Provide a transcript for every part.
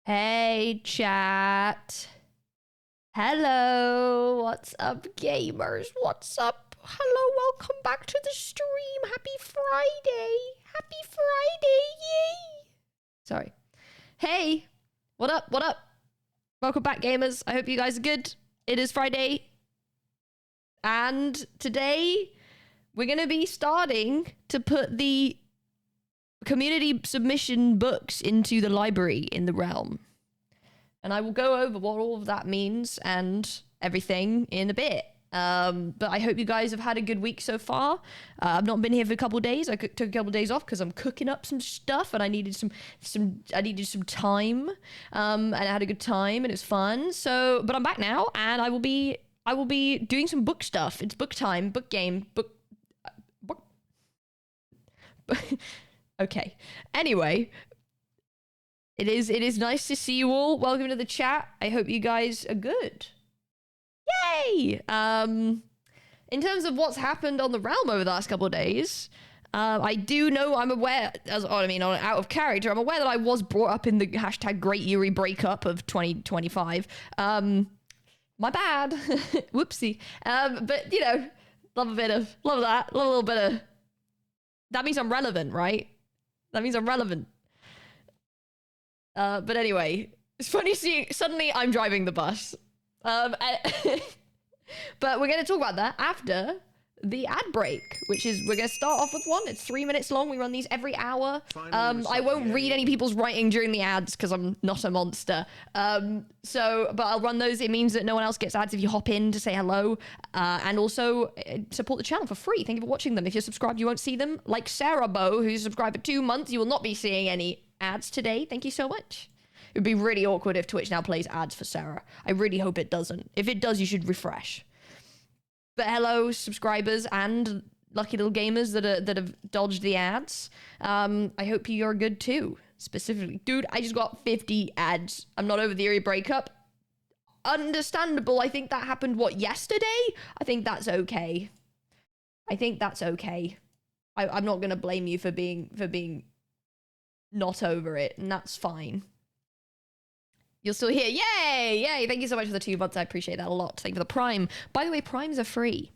Hey, chat. Hello. What's up, gamers? What's up? Hello, welcome back to the stream. Happy Friday. Happy Friday. Yay. Sorry. Hey. What up? What up? Welcome back, gamers. I hope you guys are good. It is Friday. And today, we're going to be starting to put the community submission books into the library in the Realm. And I will go over what all of that means and everything in a bit. But I hope you guys have had a good week so far. I've not been here for a couple of days. I took a couple of days off because I'm cooking up some stuff and I needed some time. And I had a good time and it was fun. So, but I'm back now and I will be doing some book stuff. It's book time, book game, book. Okay. Anyway, it is nice to see you all. Welcome to the chat. I hope you guys are good. Yay! In terms of what's happened on the Realm over the last couple of days, I do know, I'm aware, out of character, I'm aware that I was brought up in the hashtag Great Yuri breakup of 2025. My bad. Whoopsie. But, you know, love that. Love a little bit of... That means I'm relevant, right? That means I'm relevant. But anyway, it's funny seeing, suddenly I'm driving the bus. But we're going to talk about that after the ad break, which is, we're going to start off with one. It's 3 minutes long. We run these every hour. I won't read any people's writing during the ads because I'm not a monster. But I'll run those. It means that no one else gets ads if you hop in to say hello. And also support the channel for free. Thank you for watching them. If you're subscribed, you won't see them. Like Sarah Bo, who's subscribed for 2 months, you will not be seeing any ads today. Thank you so much. It would be really awkward if Twitch now plays ads for Sarah. I really hope it doesn't. If it does, you should refresh. But hello, subscribers and lucky little gamers that have dodged the ads. I hope you're good too. Specifically, dude, I just got 50 ads. I'm not over the Yuri breakup. Understandable. I think that happened yesterday. I think that's okay. I'm not gonna blame you for being not over it, and that's fine. You're still here. Yay! Yay! Thank you so much for the 2 months. I appreciate that a lot. Thank you for the Prime. By the way, Primes are free.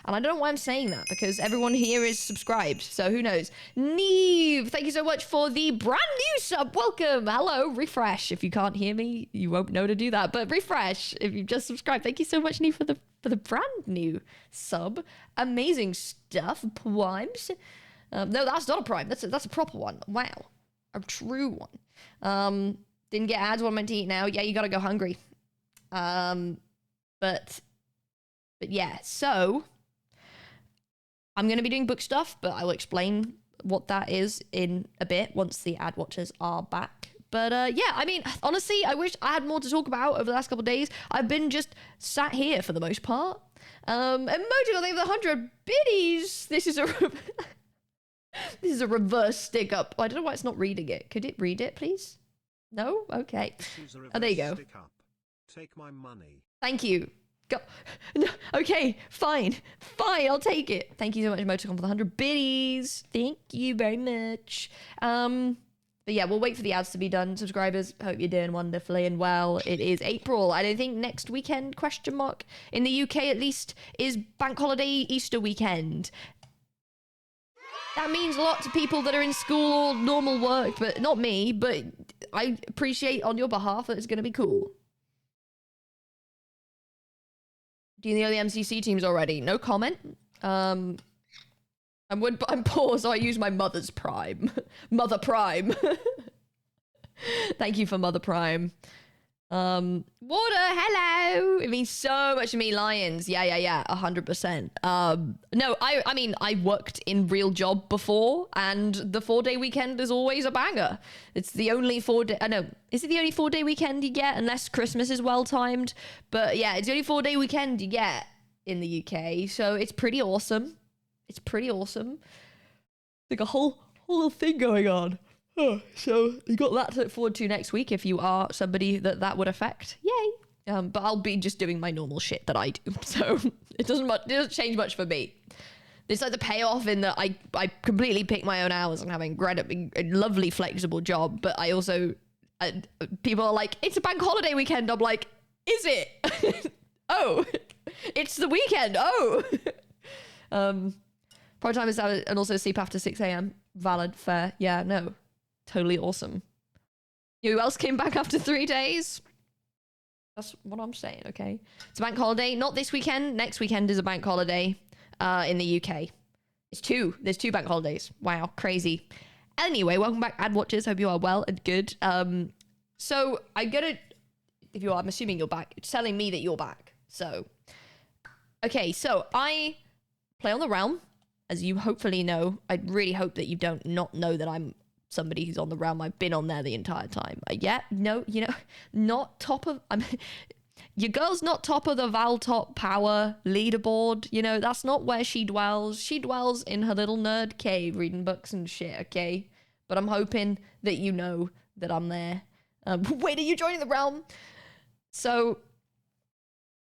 And I don't know why I'm saying that, because everyone here is subscribed. So who knows? Neve, thank you so much for the brand new sub. Welcome. Hello. Refresh. If you can't hear me, you won't know to do that. But refresh if you've just subscribed. Thank you so much, Neve, for the brand new sub. Amazing stuff. Primes. No, that's not a Prime. That's a proper one. Wow. A true one. Didn't get ads. What am I meant to eat now? Yeah, you gotta go hungry. But yeah, so I'm gonna be doing book stuff, but I will explain what that is in a bit once the ad watchers are back. But yeah, I mean, honestly, I wish I had more to talk about over the last couple of days. I've been just sat here for the most part. Emoji, I think the 100 biddies. This is a this is a reverse stick up. I don't know why it's not reading it. Could it read it, please? No? Okay. Oh, there you go. Take my money. Thank you. Go. No, okay, fine. Fine, I'll take it. Thank you so much, Emoticon, for the 100 biddies. Thank you very much. But yeah, we'll wait for the ads to be done. Subscribers, hope you're doing wonderfully and well. It is April. I don't think next weekend, question mark, in the UK at least, is bank holiday Easter weekend. That means a lot to people that are in school or normal work, but not me. But I appreciate on your behalf that it's going to be cool. Do you know the MCC teams already? No comment. I'm poor, so I use my mother's Prime. Mother Prime. Thank you for Mother Prime. Water, hello. It means so much to me, Lions. Yeah, 100%. No, I mean, I worked in real job before, and the 4-day weekend is always a banger. It's the only 4-day, I know, is it the only 4-day weekend you get, unless Christmas is well-timed? But yeah, it's the only 4-day weekend you get in the UK, so it's pretty awesome. It's pretty awesome. Like a whole little thing going on. Oh, so you got that to look forward to next week if you are somebody that would affect. Yay. But I'll be just doing my normal shit that I do. So it doesn't change much for me. It's like the payoff in that I completely pick my own hours and have a lovely flexible job, but I also And people are like, it's a bank holiday weekend. I'm like, is it? Oh, it's the weekend. Oh. Prime time is out and also sleep after 6 a.m. Valid, fair. Yeah, no. Totally awesome. Who else came back after 3 days? That's what I'm saying, okay? It's a bank holiday. Not this weekend. Next weekend is a bank holiday in the UK. It's two. There's 2 bank holidays. Wow, crazy. Anyway, welcome back, ad watchers. Hope you are well and good. So I'm gonna, if you are, I'm assuming you're back. It's telling me that you're back. So, okay, so I play on the Realm, as you hopefully know. I really hope that you don't not know that I'm somebody who's on the Realm. I've been on there the entire time. Yeah, no, you know, not top of, your girl's not top of the Valtop power leaderboard. You know, that's not where she dwells. She dwells in her little nerd cave reading books and shit, okay? But I'm hoping that you know that I'm there. Wait, are you joining the Realm? So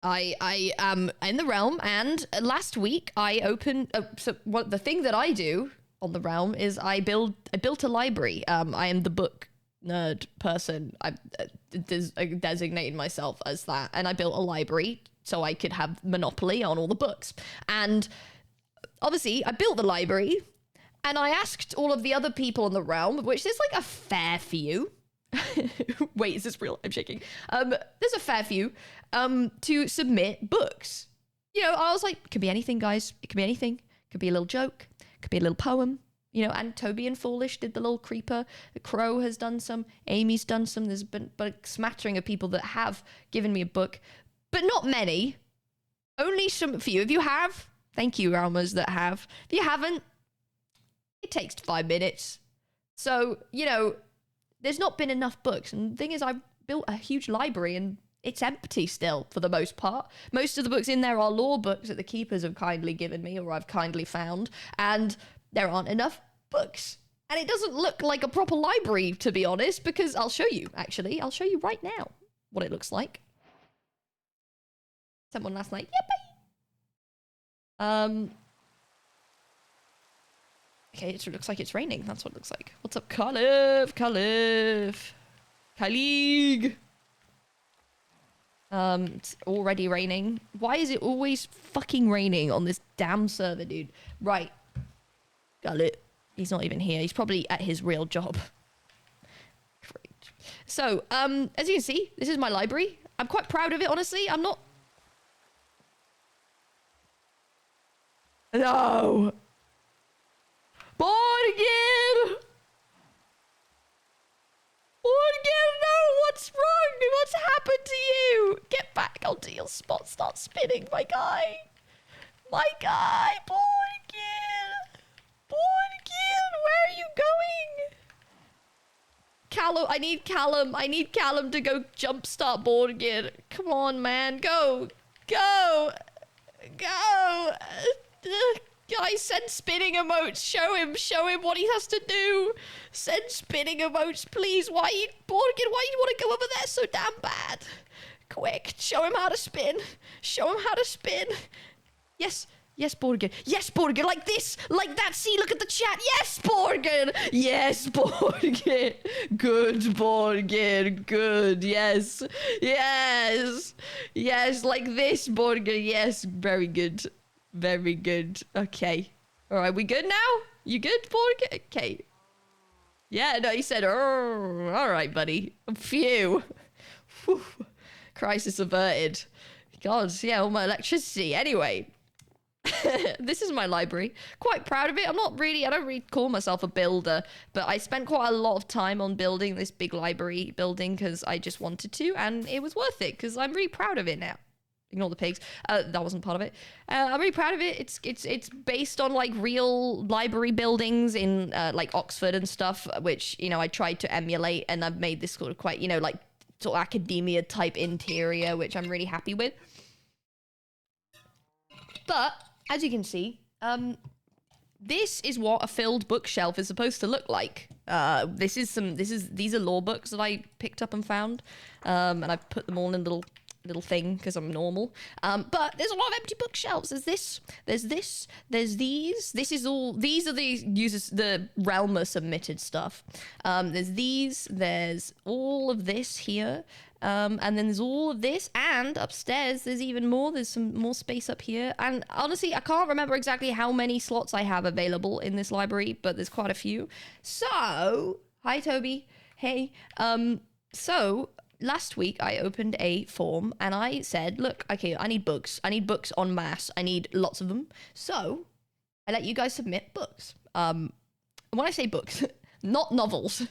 I am in the Realm, and last week I opened, so what the thing that I do on the Realm is I built a library. I am the book nerd person. I designated myself as that, and I built a library so I could have monopoly on all the books. And obviously I built the library, and I asked all of the other people in the Realm, which there's like a fair few. Wait, is this real? I'm shaking. There's a fair few to submit books. You know, I was like, it could be anything, guys. It could be anything. It could be a little joke. It could be a little poem. You know, and Toby and Foolish did the little creeper. Crow has done some. Amy's done some. There's been a smattering of people that have given me a book, but not many. Only some few. If you have, thank you, Realmers that have. If you haven't, it takes 5 minutes. So, you know, there's not been enough books. And the thing is, I've built a huge library and it's empty still for the most part. Most of the books in there are lore books that the keepers have kindly given me or I've kindly found. And there aren't enough books. And it doesn't look like a proper library, to be honest, because I'll show you, actually. I'll show you right now what it looks like. Someone last night, yippee! Okay, it looks like it's raining. That's what it looks like. What's up, Khalif? Khalig! It's already raining. Why is it always fucking raining on this damn server, dude? Right. Khalif. He's not even here. He's probably at his real job. Great. So, as you can see, this is my library. I'm quite proud of it, honestly. I'm not... No! Morgan! Morgan, no! What's wrong? What's happened to you? Get back onto your spot. Start spinning, my guy. My guy, Morgan! Morgan, where are you going? Callum, I need Callum to go jumpstart Morgan. Come on, man. Go. Go. Go. Guys, send spinning emotes. Show him what he has to do. Send spinning emotes, please. Why you, Morgan, why you want to go over there so damn bad? Quick, show him how to spin. Show him how to spin. Yes. Yes, Borgen. Yes, Borgen. Like this. Like that. See, look at the chat. Yes, Borgen. Yes, Borgen. Good, Borgen. Good. Yes. Yes. Yes, like this, Borgen. Yes. Very good. Very good. Okay. All right, we good now? You good, Borgen? Okay. Yeah, no, he said, oh, all right, buddy. Phew. Whew. Crisis averted. God, yeah, all my electricity. Anyway. This is my library. Quite proud of it. I don't really call myself a builder, but I spent quite a lot of time on building this big library building because I just wanted to, and it was worth it because I'm really proud of it now. Ignore the pigs. That wasn't part of it. I'm really proud of it. It's based on like real library buildings in like Oxford and stuff, which, you know, I tried to emulate, and I've made this sort of quite, you know, like sort of academia type interior, which I'm really happy with. But as you can see, this is what a filled bookshelf is supposed to look like. These are lore books that I picked up and found, and I've put them all in little little thing because I'm normal. But there's a lot of empty bookshelves. There's this, there's these. These are the users, the Realmer submitted stuff. There's these, there's all of this here. And then there's all of this, and upstairs there's even more. There's some more space up here. And honestly, I can't remember exactly how many slots I have available in this library, but there's quite a few. So, hi Toby. Hey. So last week I opened a form and I said, look, okay, I need books. I need books en masse. I need lots of them. So I let you guys submit books. When I say books, not novels.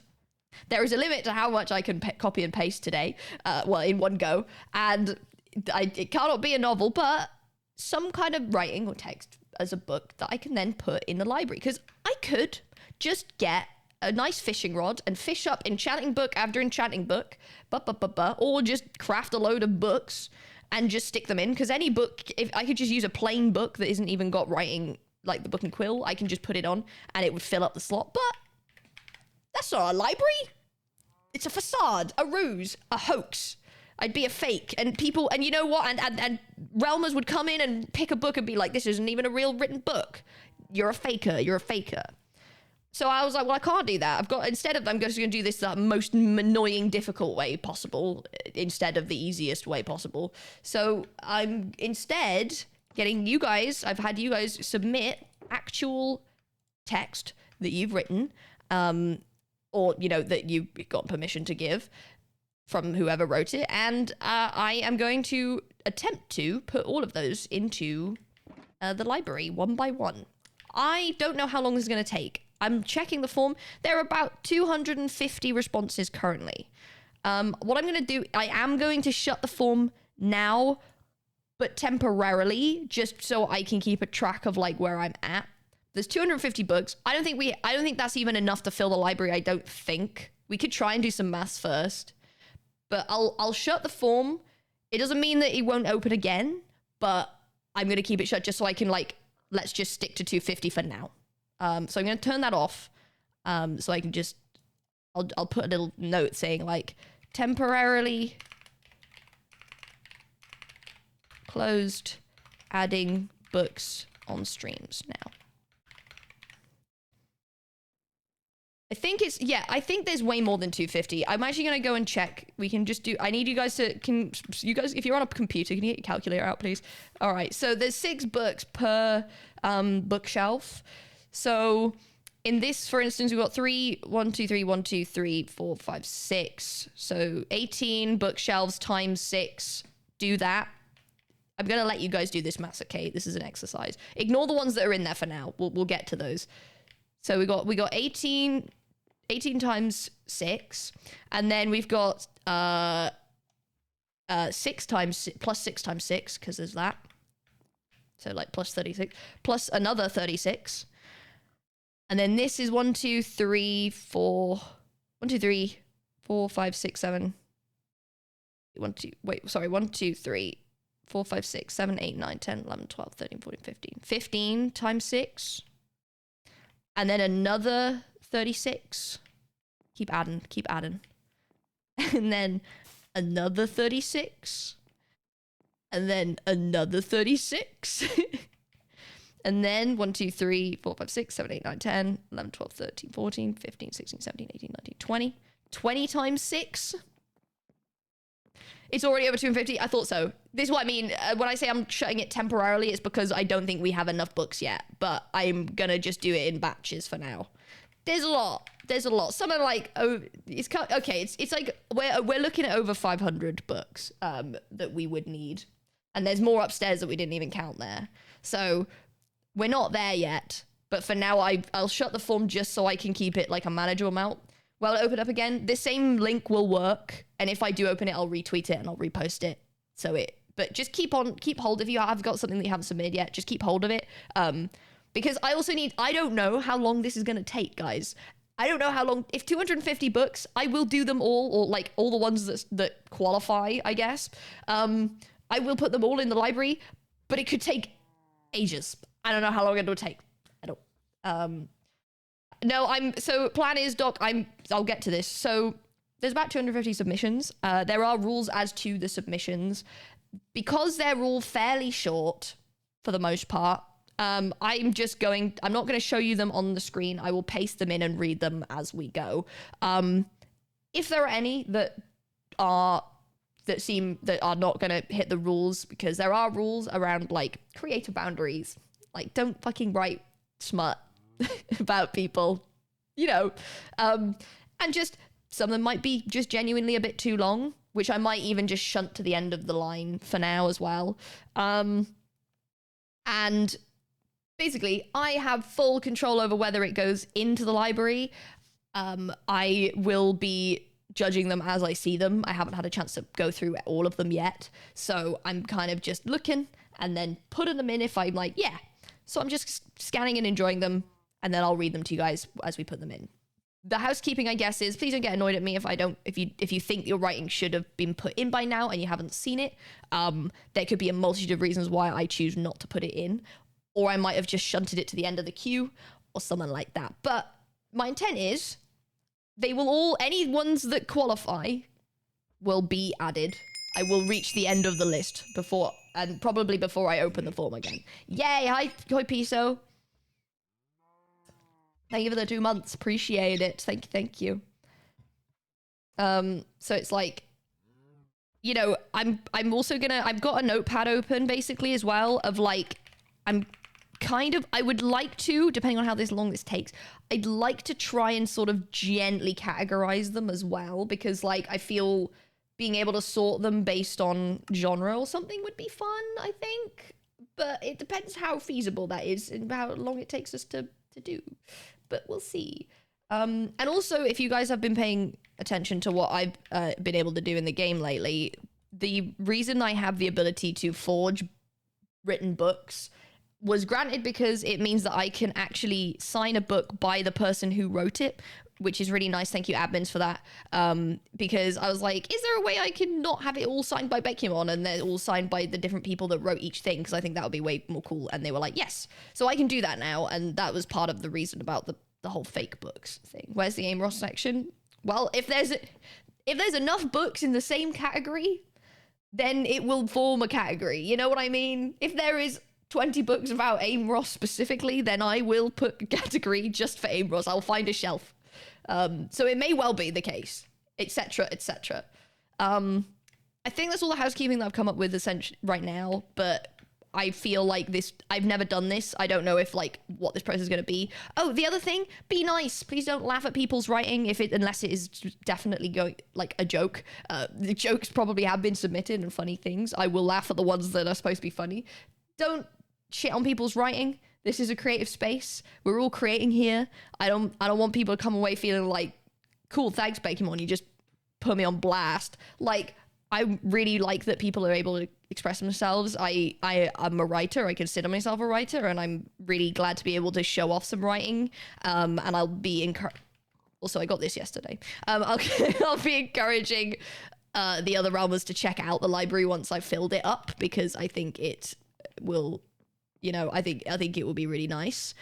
There is a limit to how much I can copy and paste today, well, in one go. And it cannot be a novel, but some kind of writing or text as a book that I can then put in the library. Because I could just get a nice fishing rod and fish up enchanting book after enchanting book, or just craft a load of books and just stick them in. Because any book, if I could just use a plain book that isn't even got writing, like the book and quill, I can just put it on and it would fill up the slot. But that's not a library. It's a facade, a ruse, a hoax. I'd be a fake, and people, and you know what? And Realmers would come in and pick a book and be like, "This isn't even a real written book. You're a faker. You're a faker." So I was like, "Well, I can't do that. I'm just going to do this the most annoying, difficult way possible instead of the easiest way possible." So I'm instead getting you guys. I've had you guys submit actual text that you've written. Or, you know, that you've got permission to give from whoever wrote it. And I am going to attempt to put all of those into the library one by one. I don't know how long this is going to take. I'm checking the form. There are about 250 responses currently. What I'm going to do, I am going to shut the form now, but temporarily, just so I can keep a track of like where I'm at. There's 250 books. I don't think that's even enough to fill the library. I don't think. We could try and do some maths first. But I'll shut the form. It doesn't mean that it won't open again, but I'm going to keep it shut just so I can let's just stick to 250 for now. So I'm going to turn that off. So I can just, I'll put a little note saying temporarily closed, adding books on streams now. I think there's way more than 250. I'm actually going to go and check. We can just do, I need you guys to, if you're on a computer, can you get your calculator out, please? All right, so there's 6 books per bookshelf. So in this, for instance, we've got 6. So 18 bookshelves times 6, do that. I'm going to let you guys do this maths, okay? This is an exercise. Ignore the ones that are in there for now. We'll get to those. So we got 18 times 6, and then we've got 6 times plus 6 times 6, because there's that. So plus 36 plus another 36, and then this is 1 2 3 4 1 2 3 4 5 6 7 1 2 1 2 3 4 5 6 7 8 9 10 11 12 13 14 15 times 6. And then another 36. Keep adding. And then another 36. And then another 36. And then 1, 2, 3, 4, 5, 6, 7, 8, 9, 10, 11, 12, 13, 14, 15, 16, 17, 18, 19, 20. 20 times 6. It's already over 250. I thought so. This is what I mean. When I say I'm shutting it temporarily, it's because I don't think we have enough books yet. But I'm going to just do it in batches for now. There's a lot. Something like, it's like we're looking at over 500 books that we would need. And there's more upstairs that we didn't even count there. So we're not there yet. But for now, I'll shut the form just so I can keep it like a manageable amount. Well, open up again. This same link will work, and if I do open it, I'll retweet it and I'll repost it. But just keep hold. If you have got something that you haven't submitted yet, just keep hold of it. Because I don't know how long this is gonna take, guys. I don't know how long. If 250 books, I will do them all, or all the ones that qualify, I guess. I will put them all in the library, but it could take ages. I don't know how long it'll take. I don't. No, so plan is, Doc, I'll get to this. So there's about 250 submissions. There are rules as to the submissions. Because they're all fairly short, for the most part, I'm not going to show you them on the screen. I will paste them in and read them as we go. If there are any that are not going to hit the rules, because there are rules around, like, creative boundaries. Like, don't fucking write smut about people, you know. And just, some of them might be just genuinely a bit too long, which I might even just shunt to the end of the line for now as well. And basically, I have full control over whether it goes into the library. I will be judging them as I see them. I haven't had a chance to go through all of them yet. So I'm kind of just looking and then putting them in if I'm like, yeah. So I'm just scanning and enjoying them, and then I'll read them to you guys as we put them in. The housekeeping, I guess, is please don't get annoyed at me if you think your writing should have been put in by now and you haven't seen it. There could be a multitude of reasons why I choose not to put it in, or I might have just shunted it to the end of the queue or something like that. But my intent is any ones that qualify will be added. I will reach the end of the list probably before I open the form again. Yay! Hi Piso. Thank you for the 2 months. Appreciate it. Thank you. So it's like, you know, I'm also I've got a notepad open basically as well of like, I would like to, depending on how long this takes, I'd like to try and sort of gently categorize them as well, because like I feel being able to sort them based on genre or something would be fun, I think. But it depends how feasible that is and how long it takes us to do. But we'll see. And also, if you guys have been paying attention to what I've been able to do in the game lately, the reason I have the ability to forge written books was granted because it means that I can actually sign a book by the person who wrote it, which is really nice. Thank you, admins, for that. Because I was like, is there a way I can not have it all signed by Bekyamon and they're all signed by the different people that wrote each thing? Because I think that would be way more cool. And they were like, yes. So I can do that now. And that was part of the reason about the whole fake books thing. Where's the Aim section? Well, if there's enough books in the same category, then it will form a category. You know what I mean? If there is 20 books about Aim specifically, then I will put a category just for Aim I'll find a shelf. So it may well be the case, etc., etc. I think that's all the housekeeping that I've come up with essentially right now, but I feel like I've never done this. I don't know if like what this process is going to be. Oh, the other thing, be nice. Please don't laugh at people's writing unless it is definitely going like a joke. The jokes probably have been submitted and funny things. I will laugh at the ones that are supposed to be funny. Don't shit on people's writing. This is a creative space. We're all creating here. I don't want people to come away feeling like, cool, thanks, Bekyamon, you just put me on blast. Like, I really like that people are able to express themselves. I'm a writer. I consider myself a writer, and I'm really glad to be able to show off some writing. And I'll be also, I got this yesterday. I'll be encouraging the other realmers to check out the library once I've filled it up, because I think it will, you know, I think it will be really nice.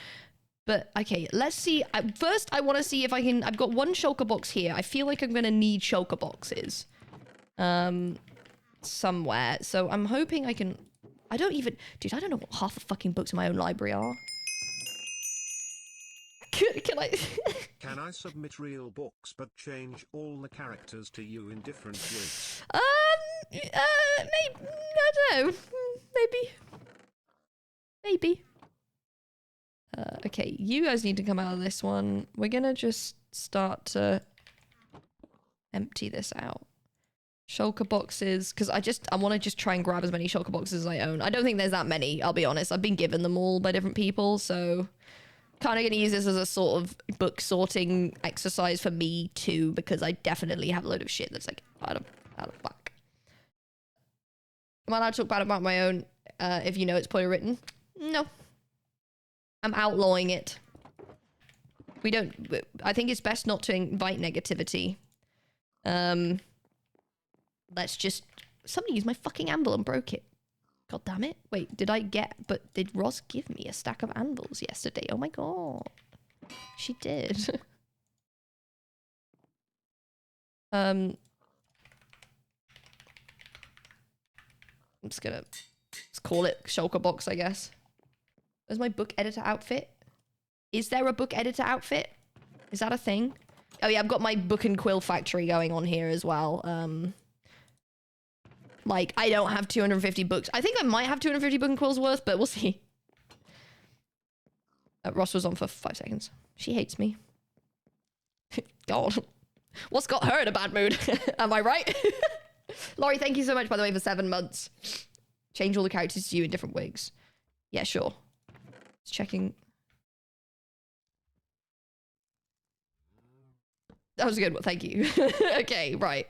But okay, let's see. First, I want to see if I can. I've got one shulker box here. I feel like I'm gonna need shulker boxes, somewhere. So I'm hoping I can. I don't know what half the fucking books in my own library are. Can I? Can I submit real books but change all the characters to you in different ways? Maybe. I don't know. Maybe. Okay, you guys need to come out of this one. We're gonna just start to empty this out. Shulker boxes, because I want to just try and grab as many shulker boxes as I own. I don't think there's that many, I'll be honest. I've been given them all by different people, so kind of gonna use this as a sort of book sorting exercise for me too, because I definitely have a load of shit that's like out of whack. Am I allowed to talk bad about my own if you know it's poorly written? No. I'm outlawing it. I think it's best not to invite negativity. Let's just... Somebody used my fucking anvil and broke it. God damn it. Wait, did Roz give me a stack of anvils yesterday? Oh my god. She did. I'm just gonna call it shulker box, I guess. There's my book editor outfit. Is there a book editor outfit? Is that a thing? Oh yeah, I've got my book and quill factory going on here as well. Like, I don't have 250 books. I think I might have 250 book and quills worth, but we'll see. Ross was on for 5 seconds. She hates me. God. What's got her in a bad mood? Am I right? Laurie, thank you so much, by the way, for 7 months. Change all the characters to you in different wigs. Yeah, sure. Just checking. That was a good one. Thank you. Okay, right.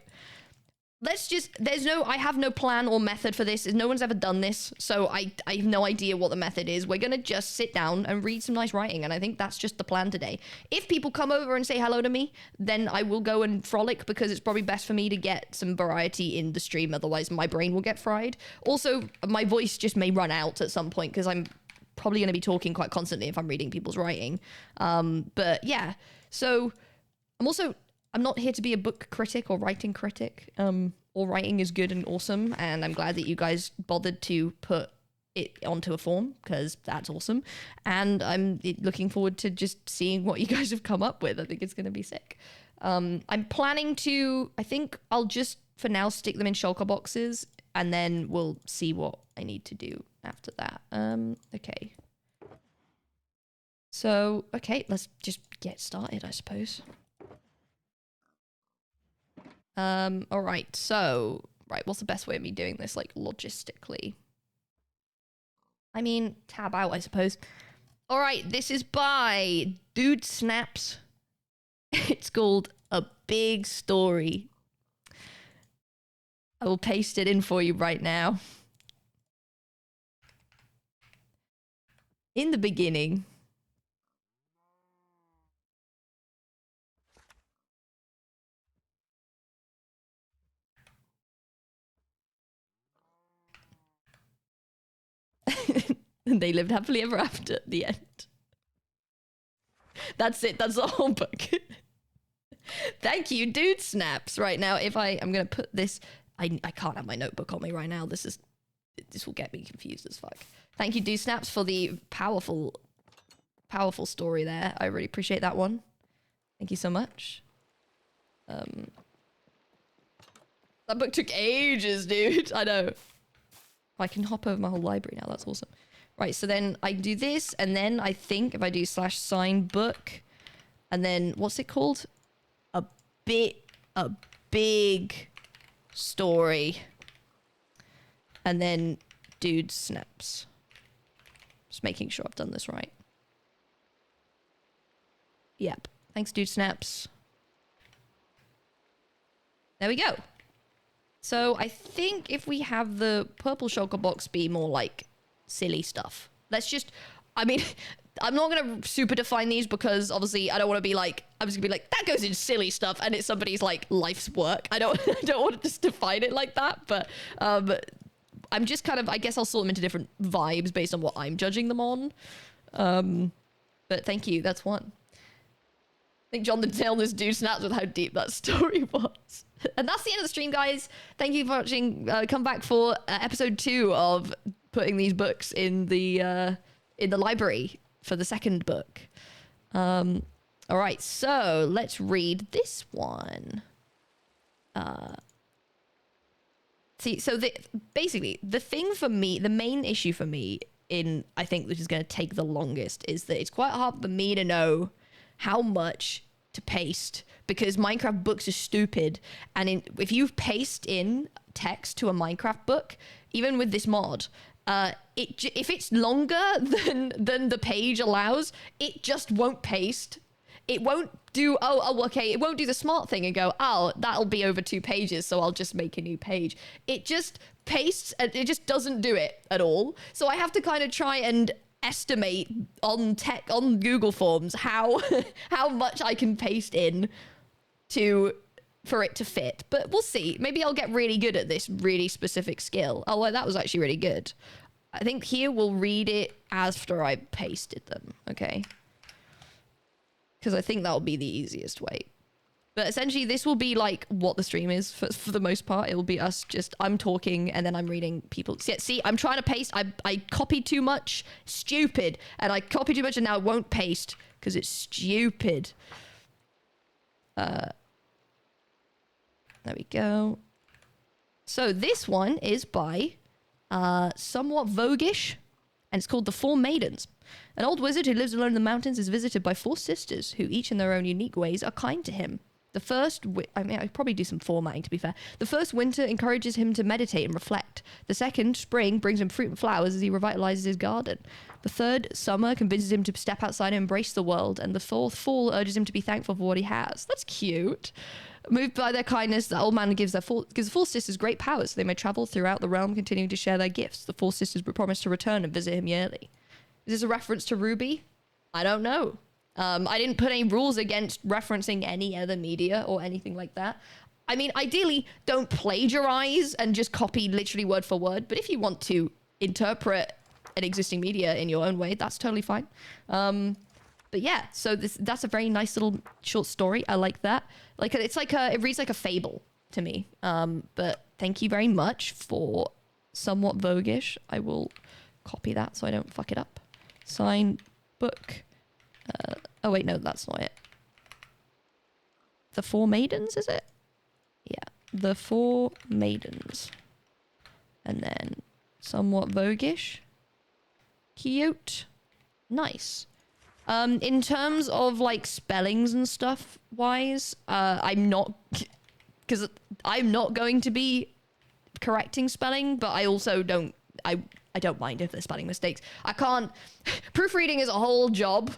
Let's just, I have no plan or method for this. No one's ever done this. So I have no idea what the method is. We're going to just sit down and read some nice writing. And I think that's just the plan today. If people come over and say hello to me, then I will go and frolic because it's probably best for me to get some variety in the stream. Otherwise my brain will get fried. Also, my voice just may run out at some point because I'm probably going to be talking quite constantly if I'm reading people's writing. But yeah, so I'm not here to be a book critic or writing critic. All writing is good and awesome, and I'm glad that you guys bothered to put it onto a form, because that's awesome. And I'm looking forward to just seeing what you guys have come up with. I think it's going to be sick. I'm planning to, I think I'll just, for now, stick them in shulker boxes, and then we'll see what I need to do after that. Okay. So, okay, let's just get started, I suppose. All right, so, right, what's the best way of me doing this, like, logistically? I mean, tab out, I suppose. All right, this is by Dude Snaps. It's called A Big Story. I will paste it in for you right now. In the beginning, and they lived happily ever after at the end. That's it. That's the whole book. Thank you, Dude Snaps. Right now, if I'm going to put this... I can't have my notebook on me right now. This will get me confused as fuck. Thank you, Dude Snaps, for the powerful story there. I really appreciate that one. Thank you so much. That book took ages, dude. I know. I can hop over my whole library now. That's awesome. Right, so then I do this, and then I think if I do /sign book, and then what's it called? A big story, and then Dude Snaps. Just making sure I've done this right. Yep. Thanks, Dude Snaps. There we go. So I think if we have the purple shulker box be more like silly stuff. Let's just, I mean, I'm not going to super define these because obviously I don't want to be like, I'm just going to be like, that goes in silly stuff and it's somebody's like life's work. I don't want to just define it like that, but I'm just kind of, I guess I'll sort them into different vibes based on what I'm judging them on. But thank you, that's one. I think John the Tailness Dude Snaps with how deep that story was. And that's the end of the stream, guys. Thank you for watching. Come back for episode 2 of putting these books in the library for the second book. All right, so let's read this one. See, so basically, the thing for me, the main issue for me I think which is going to take the longest is that it's quite hard for me to know how much to paste because Minecraft books are stupid. And if you paste in text to a Minecraft book, even with this mod, if it's longer than the page allows, it just won't paste. It won't do, okay, it won't do the smart thing and go, oh, that'll be over 2 pages, so I'll just make a new page. It just pastes, and it just doesn't do it at all. So I have to kind of try and estimate on Google Forms how much I can paste in for it to fit. But we'll see. Maybe I'll get really good at this really specific skill. Oh, well, that was actually really good. I think here we'll read it after I pasted them, okay? Because I think that'll be the easiest way. But essentially, this will be like what the stream is for the most part. It will be us just, I'm talking and then I'm reading people. See, I'm trying to paste. I copied too much. Stupid. And I copied too much and now it won't paste because it's stupid. There we go. So this one is by Somewhat Voguish, and it's called The Four Maidens. An old wizard who lives alone in the mountains is visited by four sisters who each in their own unique ways are kind to him. The first, I'd probably do some formatting to be fair. The first, winter, encourages him to meditate and reflect. The second, spring, brings him fruit and flowers as he revitalizes his garden. The third, summer, convinces him to step outside and embrace the world. And the fourth, fall, urges him to be thankful for what he has. That's cute. Moved by their kindness, the old man gives the four sisters great powers so they may travel throughout the realm, continuing to share their gifts. The four sisters promise to return and visit him yearly. Is this a reference to Ruby? I don't know. I didn't put any rules against referencing any other media or anything like that. I mean, ideally, don't plagiarize and just copy literally word for word. But if you want to interpret an existing media in your own way, that's totally fine. But yeah, so that's a very nice little short story. I like that. Like it reads like a fable to me. But thank you very much for Somewhat Voguish. I will copy that so I don't fuck it up. Sign book. Oh wait, no, that's not it. The Four Maidens, is it? Yeah, The Four Maidens. And then Somewhat Voguish. Cute. Nice. In terms of like spellings and stuff wise, I'm not going to be correcting spelling, but I also don't mind if there's spelling mistakes. I can't. Proofreading is a whole job.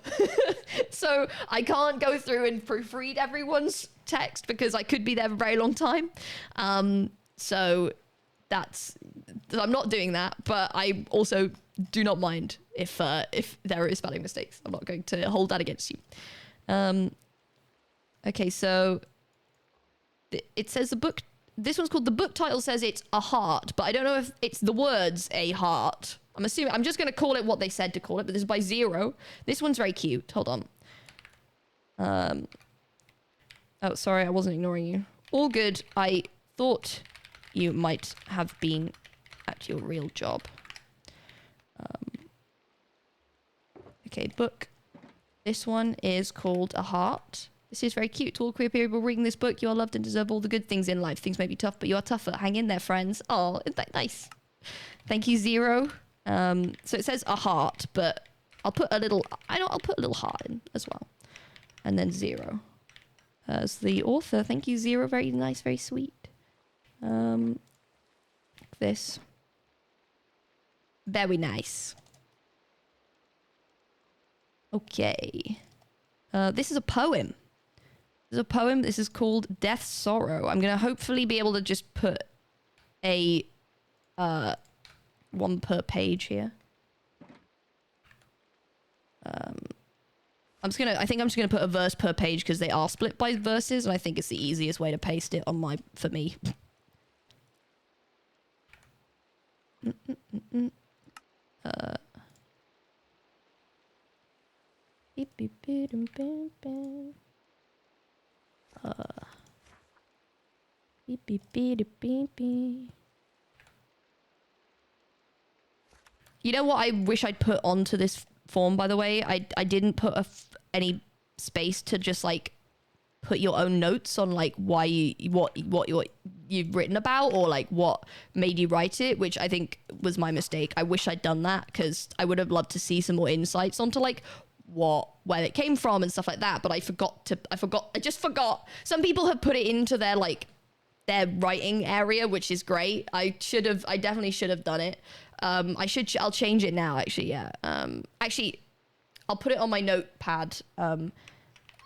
So I can't go through and proofread everyone's text because I could be there for a very long time. So I'm not doing that, but I also do not mind if there is spelling mistakes. I'm not going to hold that against you. Okay, so it says the book. This one's called, the book title says it's a heart, but I don't know if it's the words a heart. I'm just going to call it what they said to call it, but this is by Zero. This one's very cute. Hold on. Oh, sorry, I wasn't ignoring you. All good. I thought you might have been at your real job. Okay, book. This one is called A Heart. This is very cute. To all queer people reading this book, you are loved and deserve all the good things in life. Things may be tough, but you are tougher. Hang in there, friends. Oh, isn't that nice? Thank you, Zero. So it says a heart, but I'll put a little heart in as well. And then Zero. As the author, thank you, Zero. Very nice, very sweet. This. Very nice. Okay. This is a poem. This is a poem. This is called Death's Sorrow. I'm going to hopefully be able to just put a one per page here. I think I'm just going to put a verse per page because they are split by verses, and I think it's the easiest way to paste it on for me. You know what I wish I'd put onto this form, by the way? I didn't put any space to just like put your own notes on like why what you've written about, or like what made you write it, which I think was my mistake. I wish I'd done that because I would have loved to see some more insights onto like where it came from and stuff like that, but I just forgot. Some people have put it into their writing area, which is great. I definitely should have done it. I'll change it now, actually. Yeah. Actually, I'll put it on my notepad.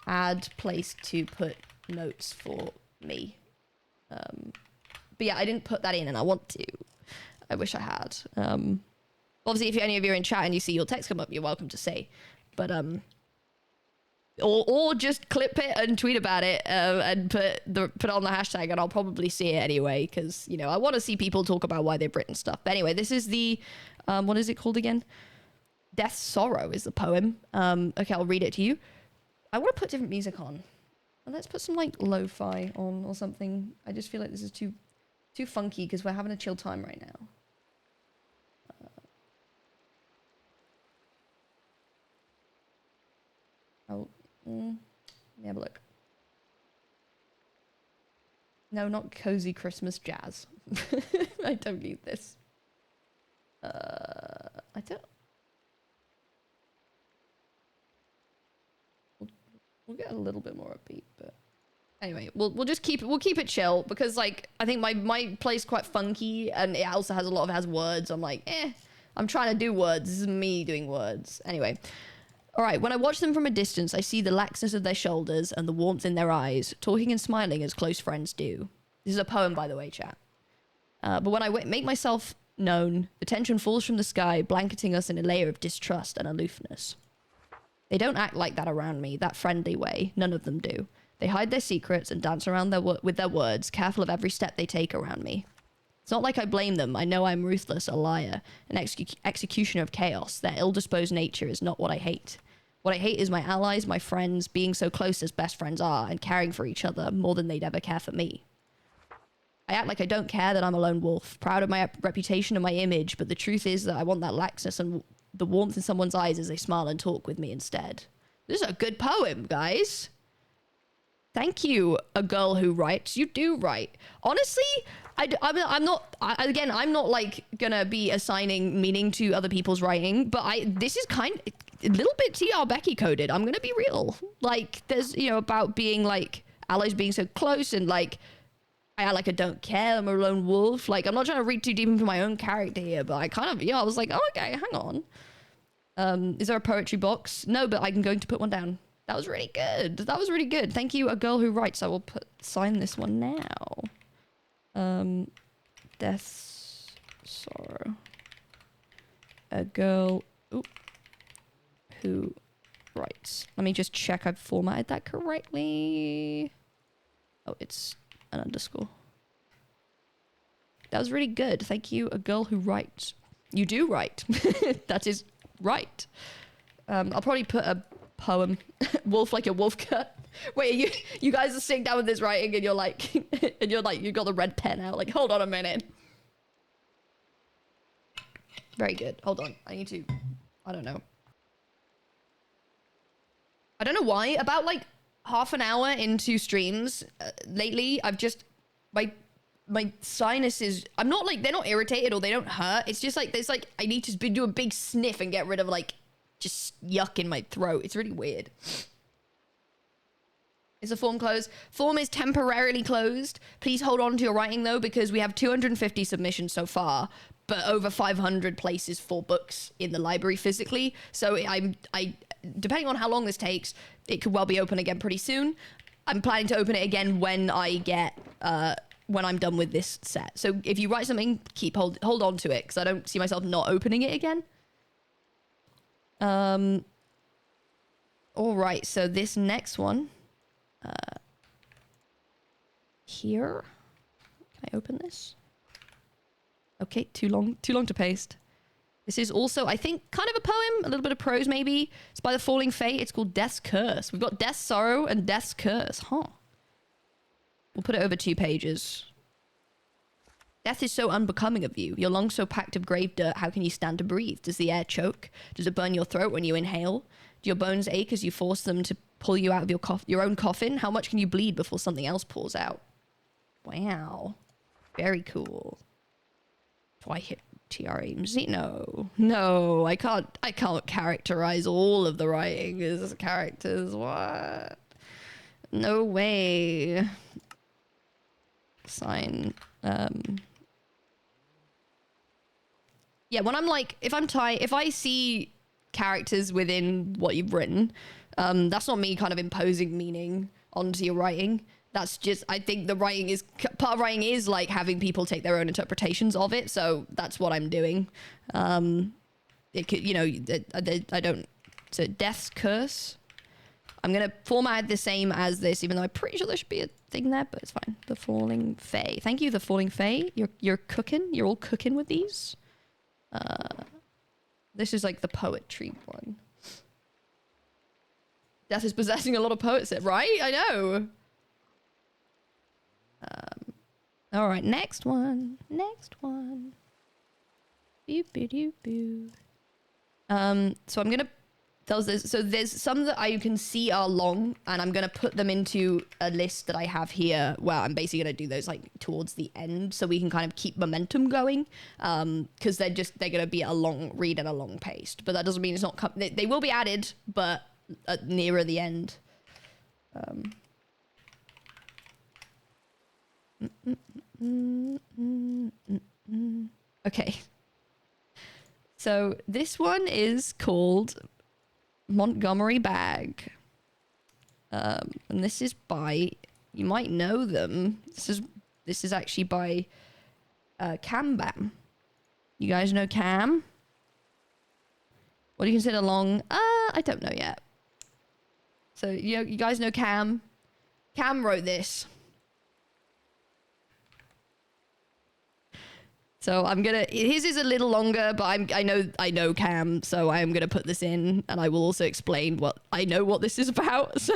Add place to put notes for me. But yeah, I didn't put that in and I want to. I wish I had. Obviously, if any of you are in chat and you see your text come up, you're welcome to say. But or just clip it and tweet about it and put it on the hashtag, and I'll probably see it anyway because I want to see people talk about why they've written stuff. But anyway, this is the what is it called again? Death's Sorrow is the poem. Okay, I'll read it to you. I want to put different music on. Let's put some like lo-fi on or something. I just feel like this is too funky because we're having a chill time right now. Let me have a look. No, not cozy Christmas jazz. I don't need this. I don't. We'll get a little bit more upbeat, but anyway, we'll just keep it chill because like I think my play's quite funky and it also has words. I'm like, I'm trying to do words. This is me doing words. Anyway. All right, when I watch them from a distance, I see the laxness of their shoulders and the warmth in their eyes, talking and smiling as close friends do. This is a poem, by the way, chat. But when I make myself known, the tension falls from the sky, blanketing us in a layer of distrust and aloofness. They don't act like that around me, that friendly way. None of them do. They hide their secrets and dance around with their words, careful of every step they take around me. It's not like I blame them. I know I'm ruthless, a liar, an executioner of chaos. Their ill-disposed nature is not what I hate. What I hate is my allies, my friends, being so close as best friends are and caring for each other more than they'd ever care for me. I act like I don't care that I'm a lone wolf, proud of my reputation and my image, but the truth is that I want that laxness and the warmth in someone's eyes as they smile and talk with me instead. This is a good poem, guys. Thank you, a girl who writes. You do write. Honestly, I'm not like gonna be assigning meaning to other people's writing, but this is a little bit TR Becky coded. I'm gonna be real. Like, there's, about being like allies being so close and like, I don't care. I'm a lone wolf. Like, I'm not trying to read too deep into my own character here, but I kind of, I was like, oh, okay, hang on. Is there a poetry box? No, but I'm going to put one down. That was really good. That was really good. Thank you, a girl who writes. I will sign this one now. Death's sorrow. A girl who writes. Let me just check I've formatted that correctly. Oh, it's an underscore. That was really good. Thank you, a girl who writes. You do write. That is right. I'll probably put a poem. Wolf like a wolf cut. Wait, you guys are sitting down with this writing and you're like, you got the red pen out. Like, hold on a minute. Very good. Hold on. I don't know. I don't know why. About like half an hour into streams lately, I've just, my sinuses, I'm not like, they're not irritated or they don't hurt. It's just like, there's like, I need to do a big sniff and get rid of like, just yuck in my throat. It's really weird. Is the form closed? Form is temporarily closed. Please hold on to your writing though, because we have 250 submissions so far, but over 500 places for books in the library physically. So I depending on how long this takes, it could well be open again pretty soon. I'm planning to open it again when I get, when I'm done with this set. So if you write something, hold on to it, because I don't see myself not opening it again. All right, so this next one, here, can I open this? Okay, too long to paste. This is also, I think, kind of a poem, a little bit of prose maybe. It's by the Falling Fate. It's called Death's Curse. We've got Death's Sorrow and Death's Curse, huh? We'll put it over 2 pages. Death is so unbecoming of you. Your lungs so packed of grave dirt, how can you stand to breathe? Does the air choke? Does it burn your throat when you inhale? Do your bones ache as you force them to pull you out of your own coffin? How much can you bleed before something else pours out? Wow. Very cool. Do I hit TRMZ? No, I can't characterize all of the writing as characters. What? No way. Sign. Yeah, when I'm like, if I see characters within what you've written, that's not me kind of imposing meaning onto your writing. That's just, I think the writing is, part of writing is like having people take their own interpretations of it. So that's what I'm doing. It could, I don't, so Death's Curse. I'm going to format it the same as this, even though I'm pretty sure there should be a thing there, but it's fine. The Falling Fae. Thank you, the Falling Fae. You're cooking. You're all cooking with these. This is like the poetry one. Death is possessing a lot of poets, right? I know. All right, next one. Next one. Boo, boo, boo, boo. So I'm gonna... So there's some that I can see are long, and I'm gonna put them into a list that I have here where I'm basically gonna do those like towards the end so we can kind of keep momentum going. Because they're gonna be a long read at a long pace. But that doesn't mean it's not... They will be added, but nearer the end. Okay. So this one is called Montgomery Bag. And this is by, you might know them. This is actually by Cam Bam. You guys know Cam? What do you consider long? I don't know yet. So you guys know Cam? Cam wrote this. So I'm gonna, his is a little longer, but I know Cam, so I am gonna put this in, and I will also explain what this is about. So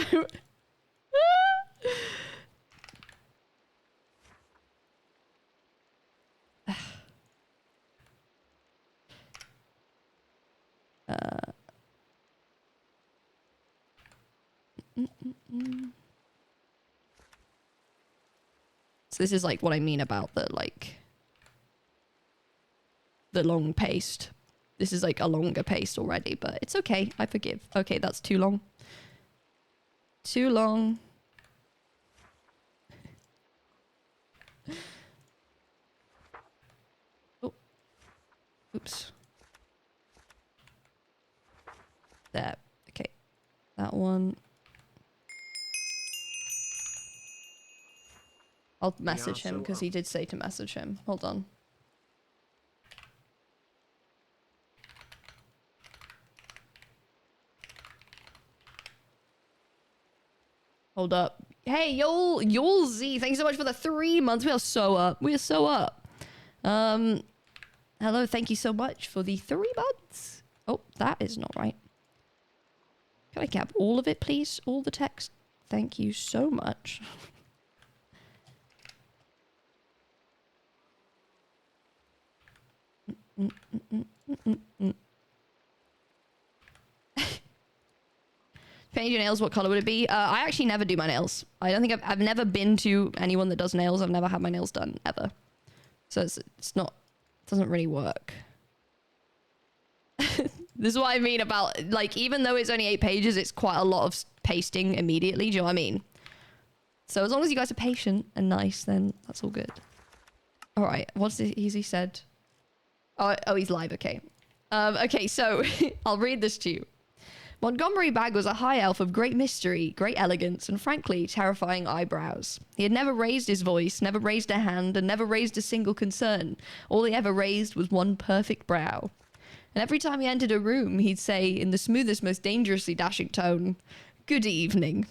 so this is like what I mean about the long paced. This is like a longer paced already, but it's okay. I forgive. Okay, that's too long. Too long. Oh. Oops. There. Okay. That one. I'll message him because he did say to message him. Hold on. Hold up. Hey, Yol Z, thanks so much for the 3 months. We are so up. We are so up. Hello, thank you so much for the 3 months. Oh, that is not right. Can I cap all of it, please? All the text? Thank you so much. Paint your nails, what color would it be? I actually never do my nails. I don't think I've never been to anyone that does nails. I've never had my nails done, ever. So it's not, it doesn't really work. This is what I mean about, like, even though it's only 8 pages, it's quite a lot of pasting immediately. Do you know what I mean? So as long as you guys are patient and nice, then that's all good. All right, what's he said? Oh, he's live, okay. Okay, so I'll read this to you. Montgomery Bag was a high elf of great mystery, great elegance, and frankly, terrifying eyebrows. He had never raised his voice, never raised a hand, and never raised a single concern. All he ever raised was one perfect brow. And every time he entered a room, he'd say, in the smoothest, most dangerously dashing tone, "Good evening."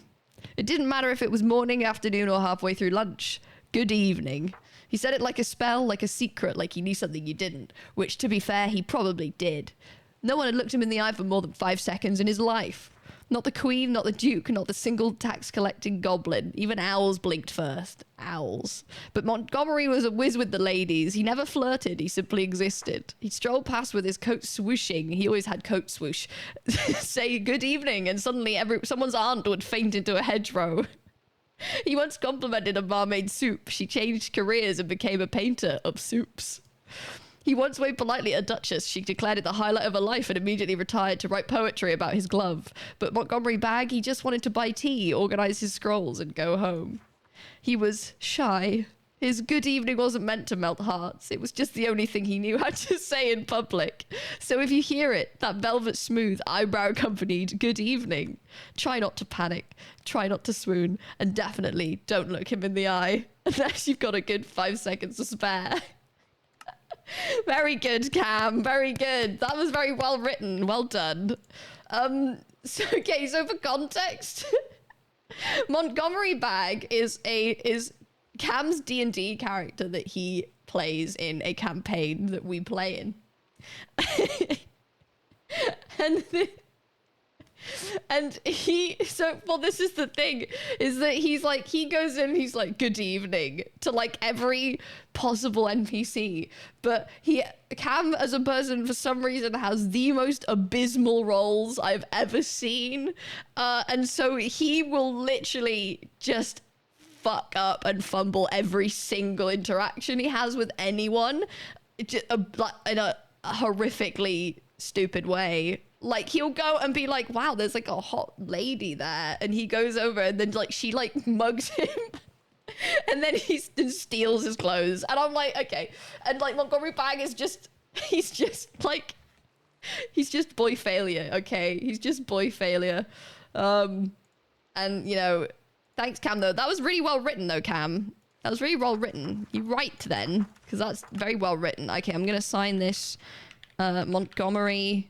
It didn't matter if it was morning, afternoon, or halfway through lunch. Good evening. He said it like a spell, like a secret, like he knew something you didn't, which, to be fair, he probably did. No one had looked him in the eye for more than 5 seconds in his life. Not the queen, not the duke, not the single tax-collecting goblin. Even owls blinked first. Owls. But Montgomery was a whiz with the ladies. He never flirted, he simply existed. He strolled past with his coat swooshing. He always had coat swoosh. Say good evening, and suddenly someone's aunt would faint into a hedgerow. He once complimented a barmaid soup. She changed careers and became a painter of soups. He once waved politely at a duchess. She declared it the highlight of her life and immediately retired to write poetry about his glove. But Montgomery Bag, he just wanted to buy tea, organize his scrolls, and go home. He was shy. His good evening wasn't meant to melt hearts. It was just the only thing he knew how to say in public. So if you hear it, that velvet smooth, eyebrow-accompanied good evening, try not to panic, try not to swoon, and definitely don't look him in the eye, unless you've got a good 5 seconds to spare. Very good, Cam. Very good. That was very well written. Well done. So for context, Montgomery Bag is Cam's D&D character that he plays in a campaign that we play in. And And this is the thing, is that he's like, he goes in, he's like, good evening to like every possible NPC. But Cam as a person, for some reason, has the most abysmal roles I've ever seen. And so he will literally just fuck up and fumble every single interaction he has with anyone, just, like, in a horrifically stupid way. Like, he'll go and be like, wow, there's like a hot lady there, and he goes over and then like she like mugs him and then he steals his clothes, and I'm like, okay. And like Montgomery Bag is just, he's just boy failure. Okay, he's just boy failure. And you know, thanks Cam though, that was really well written though, Cam. That was really well written. You right then, because that's very well written. Okay, I'm gonna sign this Montgomery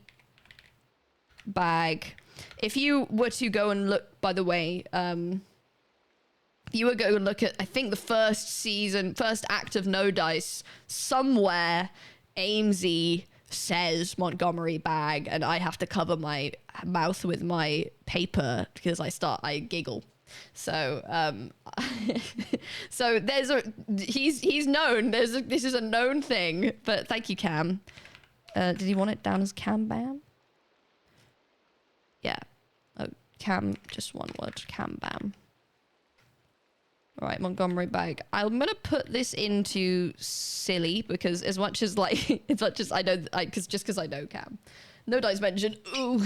Bag. If you were to go and look, by the way, if you were going to look at, I think the first act of No Dice, somewhere Amesy says Montgomery Bag, and I have to cover my mouth with my paper because I giggle. So so he's known. This is a known thing. But thank you, Cam. Did he want it down as Cam Bam? Yeah. Oh, Cam, just one word. Cam Bam. All right, Montgomery Bag. I'm gonna put this into silly because as much as like, as much as I know, because I know Cam. No Dice mentioned. Ooh.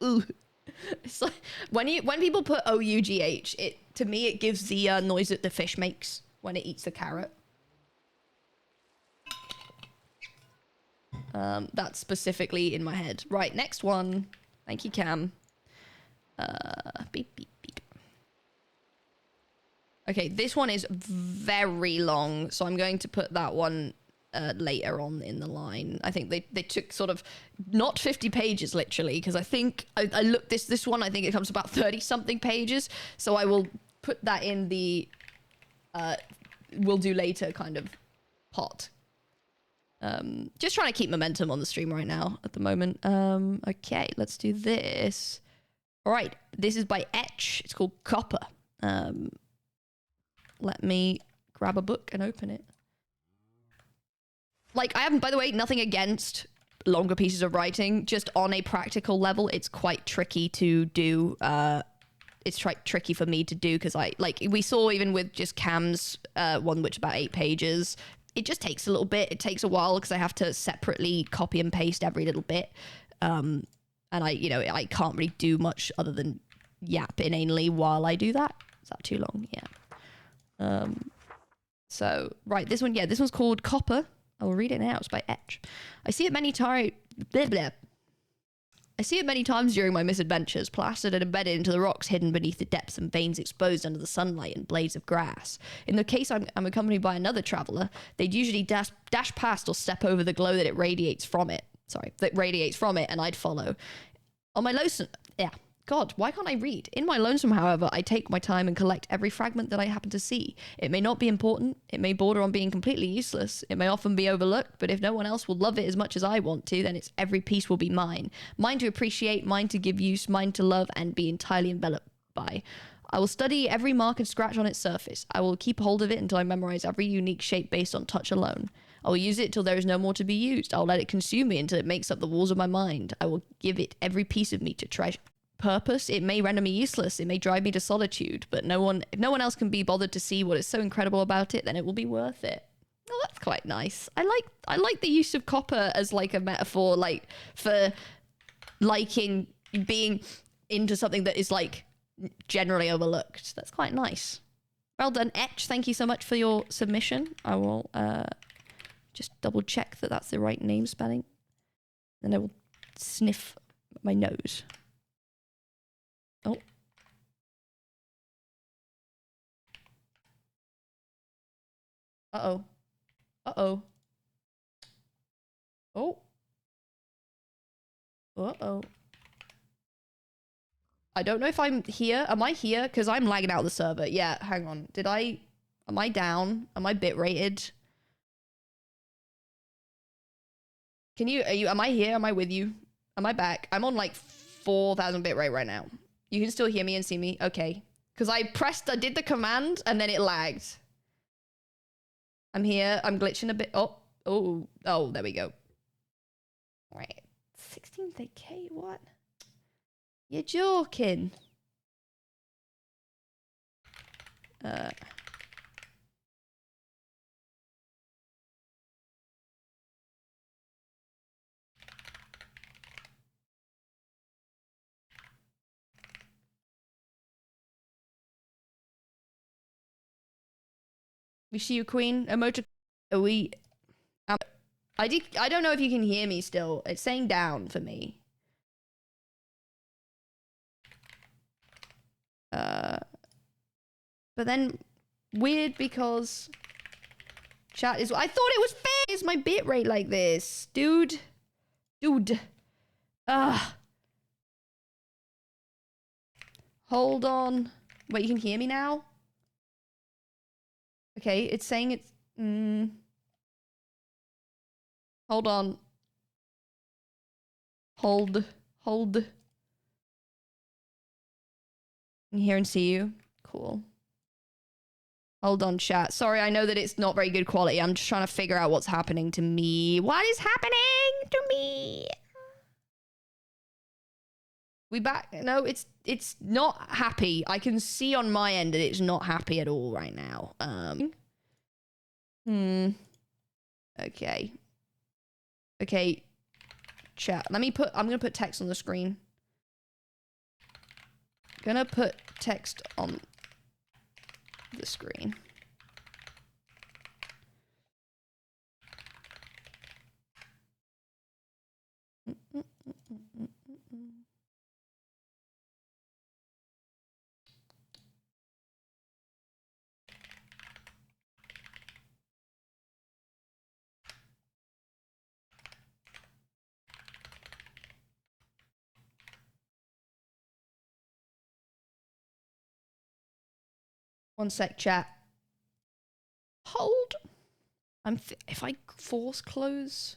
Ooh. It's like when people put OUGH, to me it gives the noise that the fish makes when it eats the carrot. That's specifically in my head. Right, next one. Thank you, Cam. Beep, beep, beep. Okay, this one is very long, so I'm going to put that one later on in the line. I think they took sort of not 50 pages literally, because I think I looked this one, I think it comes to about 30 something pages, so I will put that in the we'll do later kind of pot. Just trying to keep momentum on the stream right now at the moment. Okay, let's do this. All right, this is by Etch. It's called Copper. Let me grab a book and open it. Like, I haven't, by the way, nothing against longer pieces of writing. Just on a practical level, it's quite tricky to do. It's tricky for me to do because we saw even with just Cam's one, which is about 8 pages. It just takes a little bit. It takes a while because I have to separately copy and paste every little bit. And I can't really do much other than yap inanely while I do that. Is that too long? Yeah. So, right, this one's called Copper. I will read it now. It's by Etch. I see it many times during my misadventures, plastered and embedded into the rocks hidden beneath the depths and veins exposed under the sunlight and blades of grass. In the case I'm accompanied by another traveler, they'd usually dash past or step over the glow that radiates from it, and I'd follow. On my lonesome... Yeah. God, why can't I read? In my lonesome, however, I take my time and collect every fragment that I happen to see. It may not be important. It may border on being completely useless. It may often be overlooked, but if no one else will love it as much as I want to, then its every piece will be mine. Mine to appreciate, mine to give use, mine to love and be entirely enveloped by. I will study every mark and scratch on its surface. I will keep hold of it until I memorize every unique shape based on touch alone. I will use it till there is no more to be used. I will let it consume me until it makes up the walls of my mind. I will give it every piece of me to treasure. Purpose, it may render me useless, it may drive me to solitude, but if no one else can be bothered to see what is so incredible about it, then it will be worth it. Oh, that's quite nice. I like the use of copper as like a metaphor, like for liking being into something that is like generally overlooked. That's quite nice. Well done, Etch. Thank you so much for your submission. I will just double check that that's the right name spelling. Then I will sniff my nose. Oh. Uh-oh. Uh-oh. Oh. Uh-oh. I don't know if I'm here. Am I here? Because I'm lagging out the server. Yeah, hang on. Am I down? Am I bit rated? Am I here? Am I with you? Am I back? I'm on like 4,000 bitrate right now. You can still hear me and see me? Okay. Because I did the command, and then it lagged. I'm here. I'm glitching a bit. Oh, there we go. All right. 16k, what? You're joking. We see you, Queen. Emoji. Are we? I don't know if you can hear me still. It's saying down for me. But then weird because chat is. I thought it was fair. Is my bitrate like this, dude? Hold on. Wait, you can hear me now? Okay, it's saying it's... Hold on. Hold. I can hear and see you. Cool. Hold on, chat. Sorry, I know that it's not very good quality. I'm just trying to figure out what's happening to me. What is happening to me? We back? No, it's not happy. I can see on my end that it's not happy at all right now. Okay. Okay. Chat. I'm gonna put text on the screen. Gonna put text on the screen. One sec, chat. Hold. If I force close.